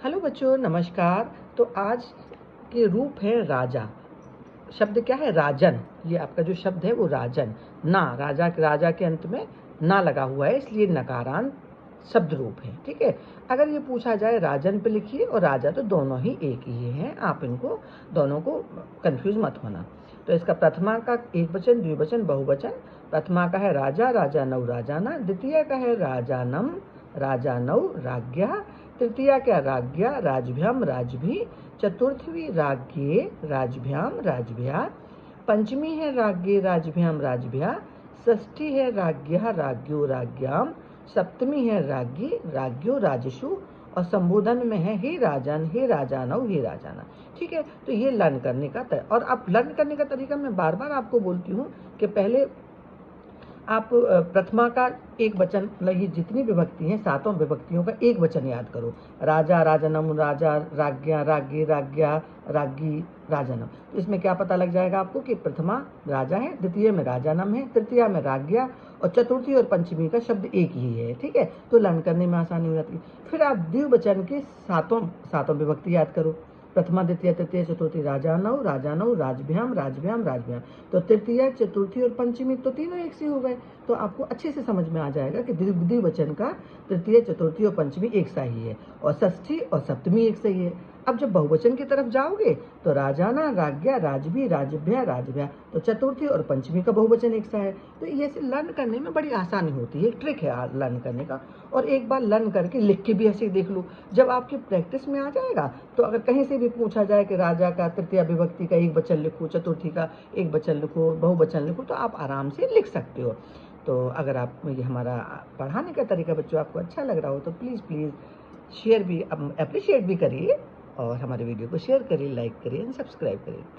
Hello बच्चों, नमस्कार। तो आज के रूप है राजा। शब्द क्या है? राजन। ये आपका जो शब्द है वो राजन। ना, राजा के अंत में ना लगा हुआ है, इसलिए नकारांत शब्द रूप है। ठीक है। अगर ये पूछा जाए राजन पे लिखिए और राजा, तो दोनों ही एक ही हैं। आप इनको दोनों को कंफ्यूज मत होना। तो इसका प्रथमा का एक वचन, द्विवचन, बहुवचन। प्रथमा का है राजा, राजा नौ राजाना। द्वितीय का है राजानम, राजा नौ राज्ञा। तृतीया क्या? राज्ञा, राजभ्याम, राजभी। चतुर्थी राज्ञे, राजभ्याम, राजभ्या। पंचमी है राज्ञे, राजभ्याम, राजभ्या। षष्ठी है राज्ञा, राज्ञो, राज्ञाम। सप्तमी है राज्ञी, राज्ञो, राजसु। और संबोधन में है हे राजन, हे राजानौ, हे राजाना। ठीक है। तो ये लर्न करने का और अब लर्न करने का तरीका मैं बार बार आपको बोलती हूँ कि पहले आप प्रथमा का एक वचन, मतलब ये जितनी विभक्ति हैं, सातों विभक्तियों का एक वचन याद करो। राजा, राजनम, राजा, राज्ञा, राज्ञी, राज्ञा, राज्ञी, राजनम। तो इसमें क्या पता लग जाएगा आपको कि प्रथमा राजा है, द्वितीय में राजानम है, तृतीया में राज्ञा, और चतुर्थी और पंचमी का शब्द एक ही है। ठीक है। तो लर्न करने में आसानी हो जाती है। फिर आप द्विवचन के सातों विभक्ति याद करो। प्रथमा, द्वितीय, तृतीय, चतुर्थी, राजानौ, राजानौ, राजभ्याम, राजभ्याम, राजभ्याम। तो तृतीय, चतुर्थी और पंचमी तो तीनों एक से हो गए। तो आपको अच्छे से समझ में आ जाएगा कि द्विवचन का तृतीय, चतुर्थी और पंचमी एक सा ही है, और षष्ठी और सप्तमी एक सही है। अब जब बहुवचन की तरफ जाओगे तो राजाना, राज्ञा, राजभी, राजभ्या, राजभ्या। तो चतुर्थी और पंचमी का बहुवचन एक सा है। तो ये लर्न करने में बड़ी आसानी होती है। एक ट्रिक है लर्न करने का। और एक बार लर्न करके लिख के भी ऐसे देख लो। जब आपकी प्रैक्टिस में आ जाएगा तो अगर कहीं से भी पूछा जाए कि राजा का तृतीय विभक्ति का एक वचन लिखो, चतुर्थी का एक वचन लिखो, बहुवचन लिखो, तो आप आराम से लिख सकते हो। तो अगर आप ये हमारा पढ़ाने का तरीका बच्चों आपको अच्छा लग रहा हो तो प्लीज़ शेयर भी, अप्रिशिएट भी करिए, और हमारे वीडियो को शेयर करिए, लाइक करिए, सब्सक्राइब करिए।